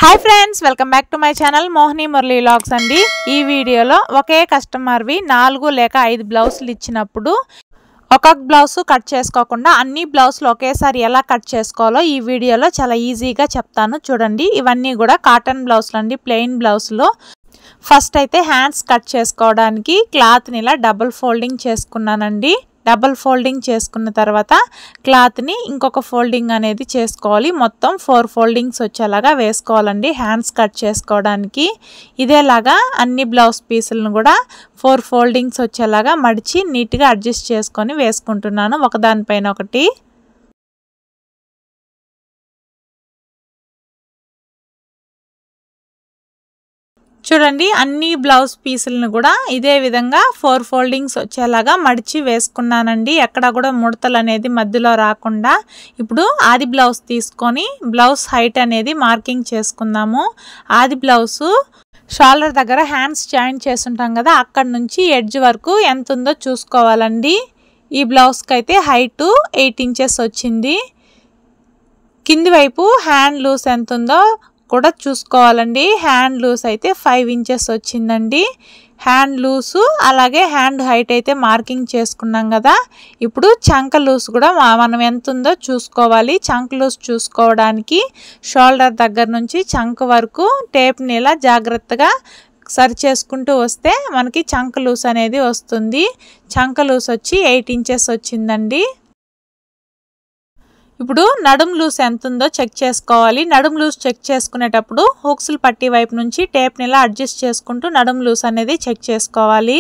Hi friends welcome back to my channel Mohini Murali vlogs अंडी ఈ వీడియోలో ఒకే కస్టమర్ వి 4 లేక 5 బ్లౌజులు ఇచ్చినప్పుడు ఒక్కొక్క బ్లౌజ్ కట్ చేసుకోకుండా అన్ని బ్లౌజులు ఒకేసారి ఎలా కట్ చేసుకోవాలో ఈ వీడియోలో చాలా ఈజీగా చెప్తాను చూడండి। ఇవన్నీ కూడా కాటన్ బ్లౌజులు అండి, ప్లెయిన్ బ్లౌజులు। ఫస్ట్ అయితే హ్యాండ్స్ కట్ చేసుకోవడానికి క్లాత్ ని ఇలా డబుల్ ఫోల్డింగ్ చేసుకున్నానండి। డబుల్ ఫోల్డింగ్ చేసుకున్న తర్వాత క్లాత్ ని ఇంకొక ఫోల్డింగ్ అనేది చేసుకోవాలి। మొత్తం 4 ఫోల్డింగ్స్ వచ్చేలాగా వేసుకోవాలండి హ్యాండ్స్ కట్ చేసుకోవడానికి। ఇదేలాగా అన్ని బ్లౌజ్ పీసులను కూడా 4 ఫోల్డింగ్స్ వచ్చేలాగా మడిచి నీట్ గా అడ్జస్ట్ చేసుకొని వేసుకుంటున్నాను ఒకదానిపైన ఒకటి। చూడండి అన్ని బ్లౌజ్ పీసులను కూడా ఇదే విధంగా 4 ఫోల్డింగ్స్ వచ్చేలాగా మడిచి వేసుకున్నానండి। ఎక్కడ కూడా ముడతలు అనేది మధ్యలో రాకుండా। ఇప్పుడు ఆది బ్లౌజ్ తీసుకొని బ్లౌజ్ హైట్ అనేది మార్కింగ్ చేసుకుందాము। ఆది బ్లౌజ్ షోల్డర్ దగ్గర హ్యాండ్స్ జాయింట్ చేసుంటాం కదా, అక్కడ నుంచి ఎడ్జ్ వరకు ఎంత ఉందో చూసుకోవాలండి। ఈ బ్లౌజ్ కి అయితే హైట్ 8 ఇంచెస్ వచ్చింది। కింది వైపు హ్యాండ్ లూస్ ఎంత ఉందో కూడా చూసుకోవాలండి। హ్యాండ్ లూస్ అయితే 5 ఇంచెస్ వచ్చిందండి। హ్యాండ్ లూస్ అలాగే హ్యాండ్ హైట్ అయితే మార్కింగ్ చేసుకున్నాం కదా। ఇప్పుడు చంక లూస్ కూడా మనం ఎంత ఉందో చూసుకోవాలి। చంక లూస్ చూసుకోవడానికి షోల్డర్ దగ్గర నుంచి చంక వరకు టేప్ ని ఇలా జాగ్రత్తగా సరి చేసుకుంటూ వస్తే మనకి చంక లూస్ అనేది వస్తుంది। చంక లూస్ వచ్చి 8 ఇంచెస్ వచ్చిందండి। ఇప్పుడు నడుం లూస్ ఎంత ఉందో చెక్ చేసుకోవాలి। నడుం లూస్ చెక్ చేసుకునేటప్పుడు హుక్స్ల పట్టీ వైపు నుంచి టేప్ ని ఇలా అడ్జస్ట్ చేసుకుంటూ నడుం లూస్ అనేది చెక్ చేసుకోవాలి।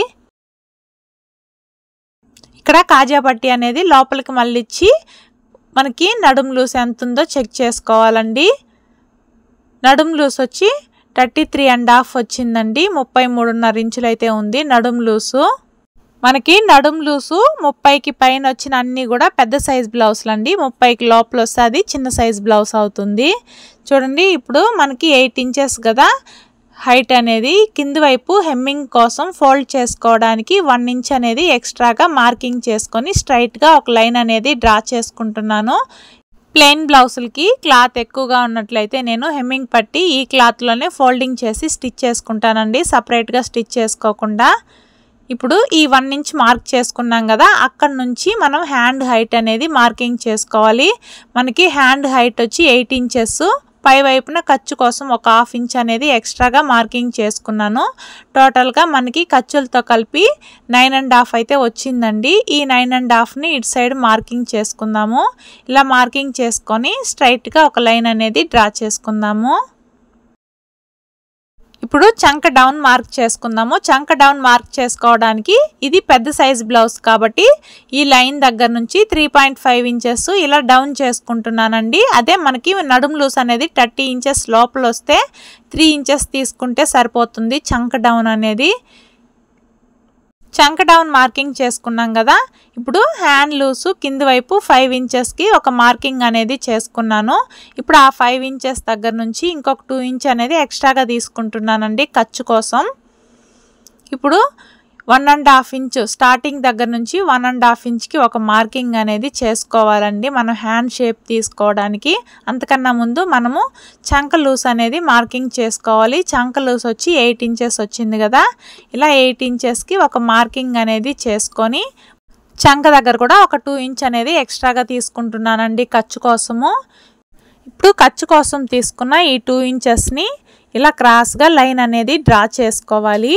ఇక్కడ కాజా పట్టీ అనేది లోపలికి మళ్ళిచ్చి మనకి నడుం లూస్ ఎంత ఉందో చెక్ చేసుకోవాలండి। నడుం లూస్ వచ్చి 33.5 వచ్చిందండి। 33.5 ఇంచులు అయితే ఉంది నడుం లూసు। మనకి నడుం లూసు 30కి పైన వచ్చిన అన్ని కూడా పెద్ద సైజ్ బ్లౌజులు అండి। 30కి లోపల వస్తే అది చిన్న సైజ్ బ్లౌజ్ అవుతుంది। చూడండి ఇప్పుడు మనకి 8 ఇంచెస్ కదా హైట్ అనేది, కింది వైపు హెమ్మింగ్ కోసం ఫోల్డ్ చేసుకోవడానికి 1 ఇంచ్ అనేది ఎక్స్ట్రాగా మార్కింగ్ చేసుకొని స్ట్రైట్ గా ఒక లైన్ అనేది డ్రా చేసుకుంటున్నాను। ప్లెయిన్ బ్లౌజులకి క్లాత్ ఎక్కువగా ఉన్నట్లయితే నేను హెమ్మింగ్ పట్టి ఈ క్లాత్ లోనే ఫోల్డింగ్ చేసి స్టిచ్ చేసుకుంటానండి, సపరేట్ గా స్టిచ్ చేసుకోకుండా। ఇప్పుడు ఈ 1 ఇంచ్ మార్క్ చేసుకున్నాం కదా, అక్కడ నుంచి మనం హ్యాండ్ హైట్ అనేది మార్కింగ్ చేసుకోవాలి। మనకి హ్యాండ్ హైట్ వచ్చి 8 ఇంచెస్, పై వైపున ఖర్చు కోసం ఒక 1/2 ఇంచ్ అనేది ఎక్స్ట్రాగా మార్కింగ్ చేసుకున్నాను। టోటల్గా మనకి ఖర్చులతో కలిపి 9.5 అయితే వచ్చిందండి। ఈ 9.5 ని ఇటు సైడ్ మార్కింగ్ చేసుకుందాము। ఇలా మార్కింగ్ చేసుకొని స్ట్రైట్గా ఒక లైన్ అనేది డ్రా చేసుకుందాము। ఇప్పుడు చంక డౌన్ మార్క్ చేసుకుందాము। చంక డౌన్ మార్క్ చేసుకోవడానికి ఇది పెద్ద సైజ్ బ్లౌజ్ కాబట్టి ఈ లైన్ దగ్గర నుంచి 3.5 ఇంచెస్ ఇలా డౌన్ చేసుకుంటున్నానండి। అదే మనకి నడుం లూస్ అనేది 30 ఇంచెస్ లోపల వస్తే 3 ఇంచెస్ తీసుకుంటే సరిపోతుంది చంక డౌన్ అనేది। చంక డౌన్ మార్కింగ్ చేసుకున్నాం కదా, ఇప్పుడు హ్యాండ్ లూసు కింది వైపు 5 ఇంచెస్కి ఒక మార్కింగ్ అనేది చేసుకున్నాను। ఇప్పుడు ఆ 5 ఇంచెస్ దగ్గర నుంచి ఇంకొక 2 ఇంచ్ అనేది ఎక్స్ట్రాగా తీసుకుంటున్నానండి ఖర్చు కోసం। ఇప్పుడు 1.5 ఇంచ్ స్టార్టింగ్ దగ్గర నుంచి 1.5 ఇంచ్కి ఒక మార్కింగ్ అనేది చేసుకోవాలండి మనం హ్యాండ్ షేప్ తీసుకోవడానికి। అంతకన్నా ముందు మనము చంక లూస్ అనేది మార్కింగ్ చేసుకోవాలి। చంక లూస్ వచ్చి 8 ఇంచెస్ వచ్చింది కదా, ఇలా 8 ఇంచెస్కి ఒక మార్కింగ్ అనేది చేసుకొని చంక దగ్గర కూడా ఒక 2 ఇంచ్ అనేది ఎక్స్ట్రాగా తీసుకుంటున్నానండి ఖర్చు కోసము। ఇప్పుడు ఖర్చు కోసం తీసుకున్న ఈ 2 ఇంచెస్ని ఇలా క్రాస్గా లైన్ అనేది డ్రా చేసుకోవాలి।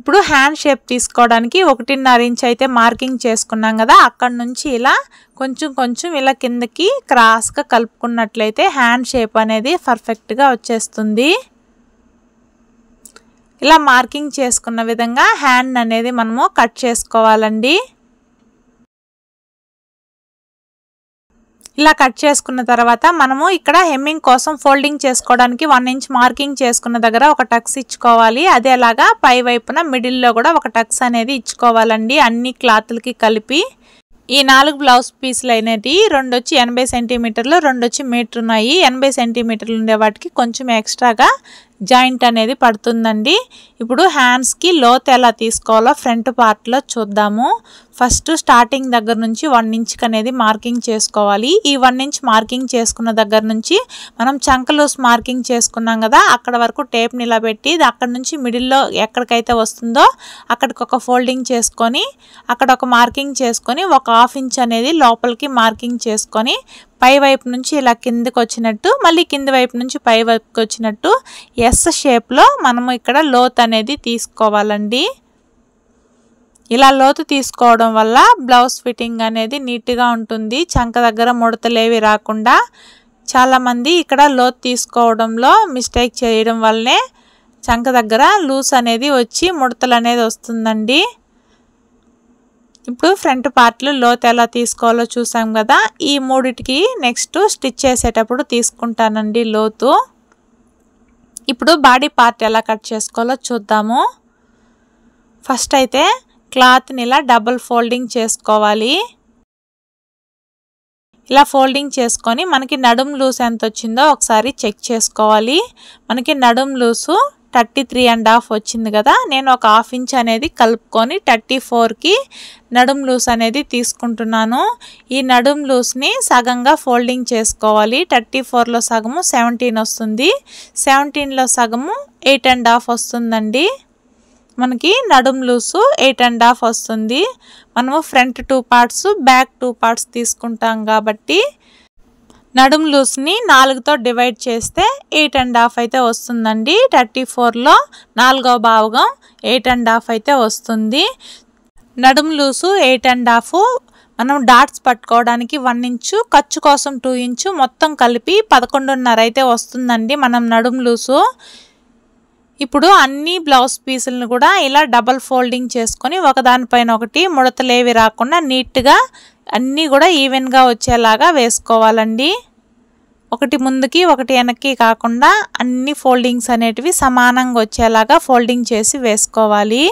ఇప్పుడు హ్యాండ్ షేప్ తీసుకోవడానికి 1.5 ఇంచ్ అయితే మార్కింగ్ చేసుకున్నాం కదా, అక్కడ నుంచి ఇలా కొంచెం ఇలా కిందకి క్రాస్గా కలుపుకున్నట్లయితే హ్యాండ్ షేప్ అనేది పర్ఫెక్ట్గా వచ్చేస్తుంది। ఇలా మార్కింగ్ చేసుకున్న విధంగా హ్యాండ్ అనేది మనము కట్ చేసుకోవాలండి। ఇలా కట్ చేసుకున్న తర్వాత మనము ఇక్కడ హెమ్మింగ్ కోసం ఫోల్డింగ్ చేసుకోవడానికి 1 ఇంచ్ మార్కింగ్ చేసుకున్న దగ్గర ఒక టక్స్ ఇచ్చుకోవాలి। అదేలాగా పై వైపున మిడిల్లో కూడా ఒక టక్స్ అనేది ఇచ్చుకోవాలండి అన్ని క్లాత్లకి కలిపి। ఈ 4 బ్లౌజ్ పీసులు అనేవి 2 వచ్చి 80 సెంటీమీటర్లు, 2 వచ్చి మీటర్ ఉన్నాయి। 80 సెంటీమీటర్లు ఉండే వాటికి కొంచెం ఎక్స్ట్రాగా జాయింట్ అనేది పడుతుందండి. ఇప్పుడు హ్యాండ్స్కి లోత్ ఎలా తీసుకోవాలో ఫ్రంట్ పార్ట్లో చూద్దాము. ఫస్ట్ స్టార్టింగ్ దగ్గర నుంచి 1 ఇంచ్కి అనేది మార్కింగ్ చేసుకోవాలి. ఈ 1 ఇంచ్ మార్కింగ్ చేసుకున్న దగ్గర నుంచి మనం చంక లూస్ మార్కింగ్ చేసుకున్నాం కదా, అక్కడ వరకు టేప్ నిలబెట్టి అక్కడ నుంచి మిడిల్లో ఎక్కడికైతే వస్తుందో అక్కడికి ఒక ఫోల్డింగ్ చేసుకొని అక్కడ ఒక మార్కింగ్ చేసుకొని ఒక 1/2 ఇంచ్ అనేది లోపలికి మార్కింగ్ చేసుకొని పై వైపు నుంచి ఇలా కిందకి వచ్చినట్టు మళ్ళీ కింది వైపు నుంచి పై వైపుకి వచ్చినట్టు ఎస్ షేప్లో మనము ఇక్కడ లోత్ అనేది తీసుకోవాలండి. ఇలా లోతు తీసుకోవడం వల్ల బ్లౌజ్ ఫిట్టింగ్ అనేది నీట్గా ఉంటుంది, చంక దగ్గర ముడతలేవి రాకుండా. చాలామంది ఇక్కడ లోతు తీసుకోవడంలో మిస్టేక్ చేయడం వల్లనే చంక దగ్గర లూస్ అనేది వచ్చి ముడతలు అనేది వస్తుందండి. ఇప్పుడు ఫ్రంట్ పార్ట్లో లోతు ఎలా తీసుకోవాలో చూసాం కదా, ఈ మూడిటికి నెక్స్ట్ స్టిచ్ చేసేటప్పుడు తీసుకుంటానండి లోతు. ఇప్పుడు బాడీ పార్ట్ ఎలా కట్ చేసుకోవాలో చూద్దాము. ఫస్ట్ అయితే క్లాత్ని ఇలా డబుల్ ఫోల్డింగ్ చేసుకోవాలి. ఇలా ఫోల్డింగ్ చేసుకొని మనకి నడుం లూస్ ఎంత వచ్చిందో ఒకసారి చెక్ చేసుకోవాలి. మనకి నడుం లూసు 33.5 వచ్చింది కదా, నేను ఒక 1/2 ఇంచ్ అనేది కలుపుకొని 34కి నడుం లూస్ అనేది తీసుకుంటున్నాను. ఈ నడుం లూస్ని సగంగా ఫోల్డింగ్ చేసుకోవాలి. 34లో సగము 17 వస్తుంది, 17లో సగము 8.5 వస్తుందండి. మనకి నడుం లూసు 8.5 వస్తుంది. మనము ఫ్రంట్ 2 పార్ట్స్ బ్యాక్ 2 పార్ట్స్ తీసుకుంటాం కాబట్టి నడుం లూస్ని 4తో డివైడ్ చేస్తే 8.5 అయితే వస్తుందండి. 34లో 4వ భాగం 8.5 అయితే వస్తుంది. నడుం లూసు 8.5, మనం డాట్స్ పట్టుకోవడానికి 1 ఇంచు, ఖర్చు కోసం 2 ఇంచు, మొత్తం కలిపి 11.5 అయితే వస్తుందండి మనం నడుం లూసు. ఇప్పుడు అన్ని బ్లౌజ్ పీసులను కూడా ఇలా డబల్ ఫోల్డింగ్ చేసుకొని ఒకదానిపైన ఒకటి ముడతలేవి రాకుండా నీట్గా అన్నీ కూడా ఈవెన్గా వచ్చేలాగా వేసుకోవాలండి. ఒకటి ముందుకి ఒకటి వెనక్కి కాకుండా అన్ని ఫోల్డింగ్స్ అనేటివి సమానంగా వచ్చేలాగా ఫోల్డింగ్ చేసి వేసుకోవాలి.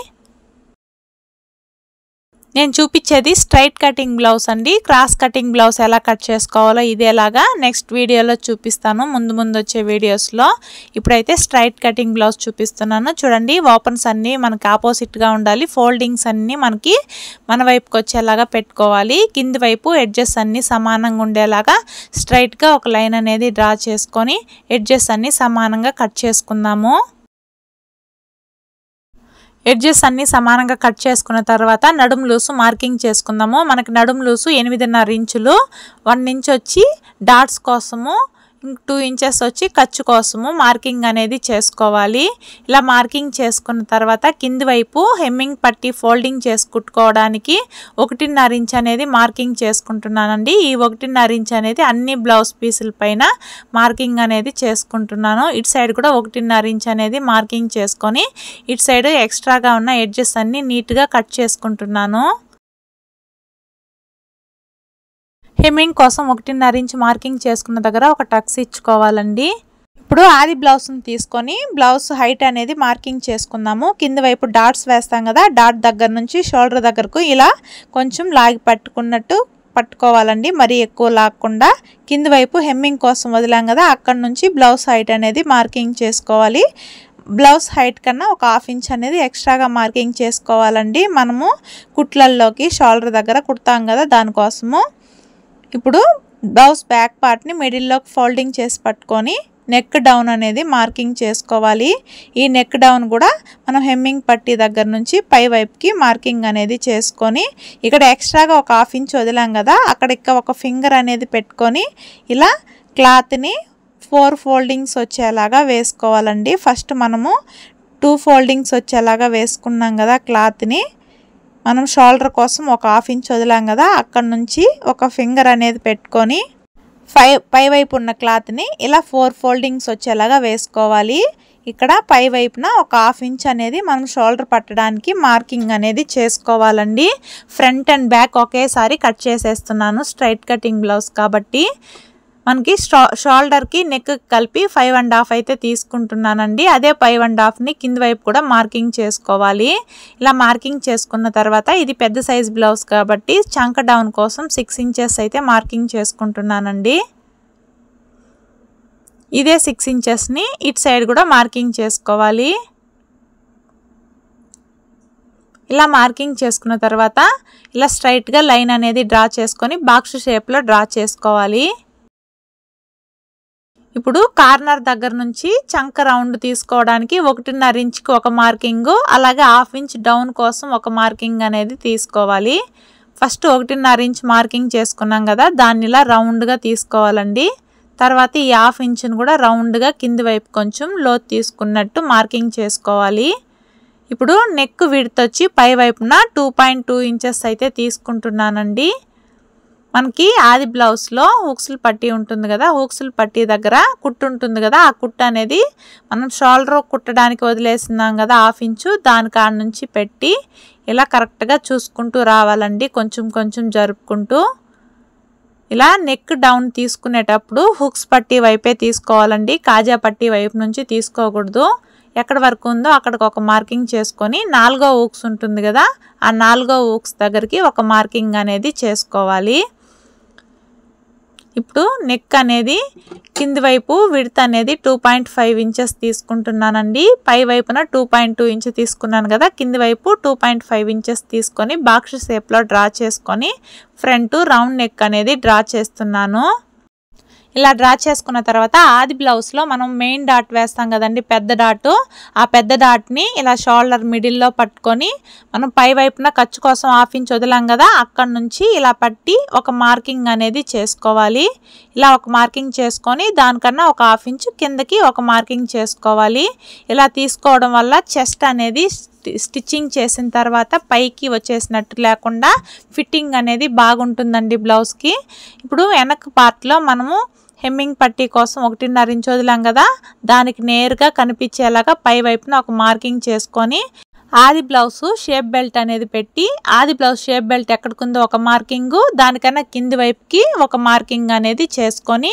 నేను చూపించేది స్ట్రైట్ కటింగ్ బ్లౌజ్ అండి. క్రాస్ కటింగ్ బ్లౌజ్ ఎలా కట్ చేసుకోవాలో ఇదేలాగా నెక్స్ట్ వీడియోలో చూపిస్తాను, ముందు వచ్చే వీడియోస్లో. ఇప్పుడైతే స్ట్రైట్ కటింగ్ బ్లౌజ్ చూపిస్తున్నాను. చూడండి, ఓపెన్స్ అన్నీ మనకి ఆపోజిట్గా ఉండాలి, ఫోల్డింగ్స్ అన్నీ మనకి మన వైపుకి వచ్చేలాగా పెట్టుకోవాలి. కింది వైపు ఎడ్జెస్ అన్నీ సమానంగా ఉండేలాగా స్ట్రైట్గా ఒక లైన్ అనేది డ్రా చేసుకొని ఎడ్జెస్ అన్నీ సమానంగా కట్ చేసుకుందాము. ఎడ్జెస్ అన్నీ సమానంగా కట్ చేసుకున్న తర్వాత నడుం లూసు మార్కింగ్ చేసుకుందాము. మనకి నడుం లూసు 8.5 ఇంచులు, 1 ఇంచ్ వచ్చి డాట్స్ కోసము, 2 ఇంచెస్ వచ్చి ఖర్చు కోసము మార్కింగ్ అనేది చేసుకోవాలి. ఇలా మార్కింగ్ చేసుకున్న తర్వాత కింది వైపు హెమ్మింగ్ పట్టి ఫోల్డింగ్ చేసి కుట్టుకోవడానికి 1.5 ఇంచ్ అనేది మార్కింగ్ చేసుకుంటున్నానండి. ఈ 1.5 ఇంచ్ అనేది అన్ని బ్లౌజ్ పీసుల పైన మార్కింగ్ అనేది చేసుకుంటున్నాను. ఇటు సైడ్ కూడా 1.5 ఇంచ్ అనేది మార్కింగ్ చేసుకొని ఇటు సైడ్ ఎక్స్ట్రాగా ఉన్న ఎడ్జెస్ అన్ని నీట్గా కట్ చేసుకుంటున్నాను. హెమ్మింగ్ కోసం 1.5 ఇంచ్ మార్కింగ్ చేసుకున్న దగ్గర ఒక టక్స్ ఇచ్చుకోవాలండి. ఇప్పుడు ఆది బ్లౌజ్ని తీసుకొని బ్లౌజ్ హైట్ అనేది మార్కింగ్ చేసుకుందాము. కింద వైపు డాట్స్ వేస్తాం కదా, డాట్ దగ్గర నుంచి షోల్డర్ దగ్గరకు ఇలా కొంచెం లాగి పట్టుకోవాలండి, మరీ ఎక్కువ లాగకుండా. కింద వైపు హెమ్మింగ్ కోసం వదిలాం కదా, అక్కడ నుంచి బ్లౌజ్ హైట్ అనేది మార్కింగ్ చేసుకోవాలి. బ్లౌజ్ హైట్ కన్నా ఒక 1/2 ఇంచ్ అనేది ఎక్స్ట్రాగా మార్కింగ్ చేసుకోవాలండి. మనము కుట్లల్లోకి షోల్డర్ దగ్గర కుడతాం కదా, దానికోసము. ఇప్పుడు బ్లౌజ్ బ్యాక్ పార్ట్ని మిడిల్లోకి ఫోల్డింగ్ చేసి పట్టుకొని నెక్ డౌన్ అనేది మార్కింగ్ చేసుకోవాలి. ఈ నెక్ డౌన్ కూడా మనం హెమ్మింగ్ పట్టీ దగ్గర నుంచి పై వైపుకి మార్కింగ్ అనేది చేసుకొని ఇక్కడ ఎక్స్ట్రాగా ఒక 1/2 ఇంచ్ వదిలాం కదా, అక్కడ ఒక ఫింగర్ అనేది పెట్టుకొని ఇలా క్లాత్ని 4 ఫోల్డింగ్స్ వచ్చేలాగా వేసుకోవాలండి. ఫస్ట్ మనము 2 ఫోల్డింగ్స్ వచ్చేలాగా వేసుకున్నాం కదా క్లాత్ని, మనం షోల్డర్ కోసం ఒక 1/2 ఇంచ్ వదిలాం కదా, అక్కడ నుంచి ఒక ఫింగర్ అనేది పెట్టుకొని పై వైపు ఉన్న క్లాత్ని ఇలా 4 ఫోల్డింగ్స్ వచ్చేలాగా వేసుకోవాలి. ఇక్కడ పై వైపున ఒక 1/2 ఇంచ్ అనేది మనం షోల్డర్ పట్టడానికి మార్కింగ్ అనేది చేసుకోవాలండి. ఫ్రంట్ అండ్ బ్యాక్ ఒకేసారి కట్ చేసేస్తున్నాను, స్ట్రైట్ కటింగ్ బ్లౌజ్ కాబట్టి. మనకి షోల్డర్కి నెక్ కలిపి 5.5 అయితే తీసుకుంటున్నానండి. అదే 5.5ని కింది వైపు కూడా మార్కింగ్ చేసుకోవాలి. ఇలా మార్కింగ్ చేసుకున్న తర్వాత ఇది పెద్ద సైజ్ బ్లౌజ్ కాబట్టి చంక డౌన్ కోసం 6 ఇంచెస్ అయితే మార్కింగ్ చేసుకుంటున్నానండి. ఇదే 6 ఇంచెస్ని ఇటు సైడ్ కూడా మార్కింగ్ చేసుకోవాలి. ఇలా మార్కింగ్ చేసుకున్న తర్వాత ఇలా స్ట్రైట్గా లైన్ అనేది డ్రా చేసుకొని బాక్స్ షేప్లో డ్రా చేసుకోవాలి. ఇప్పుడు కార్నర్ దగ్గర నుంచి చంక రౌండ్ తీసుకోవడానికి 1.5 ఇంచ్కి ఒక మార్కింగ్, అలాగే 1/2 ఇంచ్ డౌన్ కోసం ఒక మార్కింగ్ అనేది తీసుకోవాలి. ఫస్ట్ 1.5 ఇంచ్ మార్కింగ్ చేసుకున్నాం కదా, దాన్ని ఇలా రౌండ్గా తీసుకోవాలండి. తర్వాత ఈ 1/2 ఇంచ్ని కూడా రౌండ్గా కింది వైపు కొంచెం లోతు తీసుకున్నట్టు మార్కింగ్ చేసుకోవాలి. ఇప్పుడు నెక్ విడ్త్ వచ్చి పై వైపున 2.2 ఇంచెస్ అయితే తీసుకుంటున్నానండి. మనకి ఆది బ్లౌజ్లో హుక్స్లు పట్టి ఉంటుంది కదా, హుక్స్లు పట్టి దగ్గర కుట్టు ఉంటుంది కదా, ఆ కుట్టు అనేది మనం షోల్డర్ కుట్టడానికి వదిలేస్తున్నాం కదా 1/2 ఇంచు, దాని కాడ నుంచి పెట్టి ఇలా కరెక్ట్గా చూసుకుంటూ రావాలండి, కొంచెం కొంచెం జరుపుకుంటూ. ఇలా నెక్ డౌన్ తీసుకునేటప్పుడు హుక్స్ పట్టి వైపే తీసుకోవాలండి, కాజా పట్టి వైపు నుంచి తీసుకోకూడదు. ఎక్కడ వరకు ఉందో అక్కడికి ఒక మార్కింగ్ చేసుకొని 4వ హుక్స్ ఉంటుంది కదా, ఆ 4వ హుక్స్ దగ్గరికి ఒక మార్కింగ్ అనేది చేసుకోవాలి. ఇప్పుడు నెక్ అనేది కింది వైపు విడ్త్ అనేది 2.5 ఇంచెస్ తీసుకుంటున్నానండి. పై వైపున 2.2 ఇంచ్ తీసుకున్నాను కదా, కింది వైపు 2.5 ఇంచెస్ తీసుకొని బాక్స్ షేప్లో డ్రా చేసుకొని ఫ్రంట్ రౌండ్ నెక్ అనేది డ్రా చేస్తున్నాను. ఇలా డ్రా చేసుకున్న తర్వాత ఆది బ్లౌజ్లో మనం మెయిన్ డాట్ వేస్తాం కదండి, పెద్ద డాట్, ఆ పెద్ద డాట్ని ఇలా షోల్డర్ మిడిల్లో పట్టుకొని మనం పై వైపున ఖర్చు కోసం 1/2 ఇంచ్ వదిలాం కదా, అక్కడ నుంచి ఇలా పట్టి ఒక మార్కింగ్ అనేది చేసుకోవాలి. ఇలా ఒక మార్కింగ్ చేసుకొని దానికన్నా ఒక 1/2 ఇంచ్ కిందకి ఒక మార్కింగ్ చేసుకోవాలి. ఇలా తీసుకోవడం వల్ల చెస్ట్ అనేది స్టిచ్చింగ్ చేసిన తర్వాత పైకి వచ్చేసినట్టు లేకుండా ఫిట్టింగ్ అనేది బాగుంటుందండి బ్లౌజ్కి. ఇప్పుడు వెనక్ పార్ట్లో మనము హెమ్మింగ్ పట్టీ కోసం 1.5 ఇంచ్ వదిలాం కదా, దానికి నేరుగా కనిపించేలాగా పై వైపున ఒక మార్కింగ్ చేసుకొని ఆది బ్లౌజ్ షేప్ బెల్ట్ అనేది పెట్టి, ఆది బ్లౌజ్ షేప్ బెల్ట్ ఎక్కడికుందో ఒక మార్కింగు, దానికన్నా కింది వైపుకి ఒక మార్కింగ్ అనేది చేసుకొని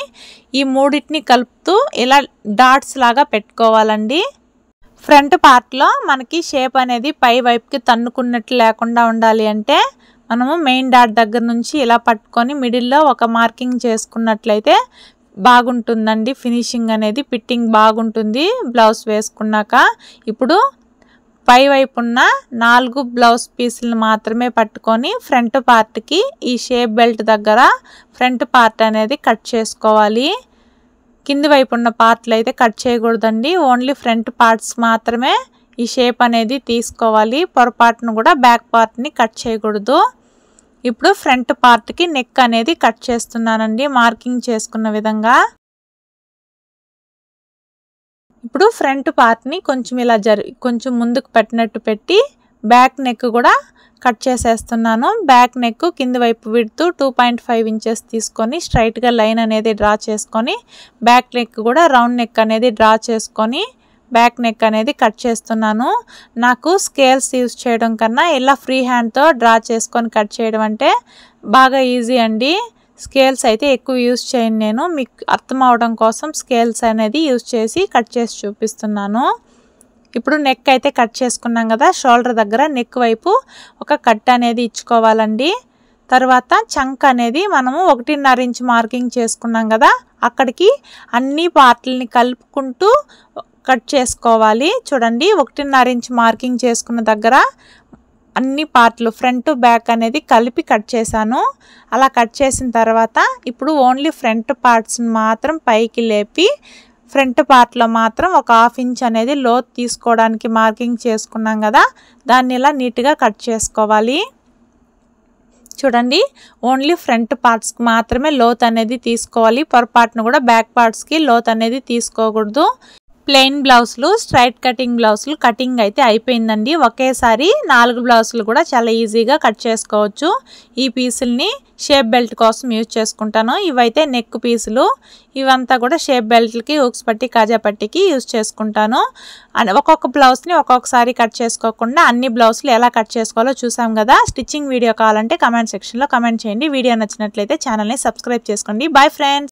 ఈ మూడింటిని కలుపుతూ ఇలా డాట్స్ లాగా పెట్టుకోవాలండి. ఫ్రంట్ పార్ట్లో మనకి షేప్ అనేది పై వైపుకి తన్నుకున్నట్లు లేకుండా ఉండాలి అంటే మనము మెయిన్ డాట్ దగ్గర నుంచి ఇలా పట్టుకొని మిడిల్లో ఒక మార్కింగ్ చేసుకున్నట్లయితే బాగుంటుందండి, ఫినిషింగ్ అనేది ఫిట్టింగ్ బాగుంటుంది బ్లౌజ్ వేసుకున్నాక. ఇప్పుడు పై వైపున్న 4 బ్లౌజ్ పీసులను మాత్రమే పట్టుకొని ఫ్రంట్ పార్ట్కి ఈ షేప్ బెల్ట్ దగ్గర ఫ్రంట్ పార్ట్ అనేది కట్ చేసుకోవాలి. కింది వైపు ఉన్న పార్ట్లు అయితే కట్ చేయకూడదండి, ఓన్లీ ఫ్రంట్ పార్ట్స్ మాత్రమే ఈ షేప్ అనేది తీసుకోవాలి. పొరపాటును కూడా బ్యాక్ పార్ట్ని కట్ చేయకూడదు. ఇప్పుడు ఫ్రంట్ పార్ట్కి నెక్ అనేది కట్ చేస్తున్నానండి మార్కింగ్ చేసుకున్న విధంగా. ఇప్పుడు ఫ్రంట్ పార్ట్ని కొంచెం ఇలా కొంచెం ముందుకు పెట్టినట్టు పెట్టి బ్యాక్ నెక్ కూడా కట్ చేసేస్తున్నాను. బ్యాక్ నెక్ కింది వైపు విడ్త్ 2.5 ఇంచెస్ తీసుకొని స్ట్రైట్గా లైన్ అనేది డ్రా చేసుకొని బ్యాక్ నెక్ కూడా రౌండ్ నెక్ అనేది డ్రా చేసుకొని బ్యాక్ నెక్ అనేది కట్ చేస్తున్నాను. నాకు స్కేల్స్ యూజ్ చేయడం కన్నా ఇలా ఫ్రీ హ్యాండ్తో డ్రా చేసుకొని కట్ చేయడం అంటే బాగా ఈజీ అండి. స్కేల్స్ అయితే ఎక్కువ యూజ్ చేయను నేను, మీకు అర్థం అవడం కోసం స్కేల్స్ అనేది యూజ్ చేసి కట్ చేసి చూపిస్తున్నాను. ఇప్పుడు నెక్ అయితే కట్ చేసుకున్నాం కదా, షోల్డర్ దగ్గర నెక్ వైపు ఒక కట్ అనేది ఇచ్చుకోవాలండి. తర్వాత చంక్ అనేది మనము 1.5 ఇంచ్ మార్కింగ్ చేసుకున్నాం కదా, అక్కడికి అన్ని పార్ట్లని కలుపుకుంటూ కట్ చేసుకోవాలి. చూడండి 1.5 ఇంచ్ మార్కింగ్ చేసుకున్న దగ్గర అన్ని పార్ట్లు ఫ్రంట్ బ్యాక్ అనేది కలిపి కట్ చేశాను. అలా కట్ చేసిన తర్వాత ఇప్పుడు ఓన్లీ ఫ్రంట్ పార్ట్స్ని మాత్రం పైకి లేపి ఫ్రంట్ పార్ట్లో మాత్రం ఒక 1/2 ఇంచ్ అనేది లోతు తీసుకోవడానికి మార్కింగ్ చేసుకున్నాం కదా, దాన్ని ఇలా నీట్గా కట్ చేసుకోవాలి. చూడండి ఓన్లీ ఫ్రంట్ పార్ట్స్కి మాత్రమే లోతు అనేది తీసుకోవాలి, పొరపాటును కూడా బ్యాక్ పార్ట్స్కి లోతు అనేది తీసుకోకూడదు. ప్లెయిన్ బ్లౌజులు, స్ట్రైట్ కటింగ్ బ్లౌజులు కటింగ్ అయితే అయిపోయిందండి. ఒకేసారి 4 బ్లౌజులు కూడా చాలా ఈజీగా కట్ చేసుకోవచ్చు. ఈ పీసుల్ని షేప్ బెల్ట్ కోసం యూజ్ చేసుకుంటాను. ఇవైతే నెక్ పీసులు, ఇవంతా కూడా షేప్ బెల్ట్కి హుక్స్ పట్టి కాజా పట్టికి యూజ్ చేసుకుంటాను. ఒక్కొక్క బ్లౌజ్ని ఒక్కొక్కసారి కట్ చేసుకోకుండా అన్ని బ్లౌజులు ఎలా కట్ చేసుకోవాలో చూసాం కదా. స్టిచ్చింగ్ వీడియో కావాలంటే కమెంట్ సెక్షన్లో కమెంట్ చేయండి. వీడియో నచ్చినట్లయితే ఛానల్ని సబ్స్క్రైబ్ చేసుకోండి. Bye friends.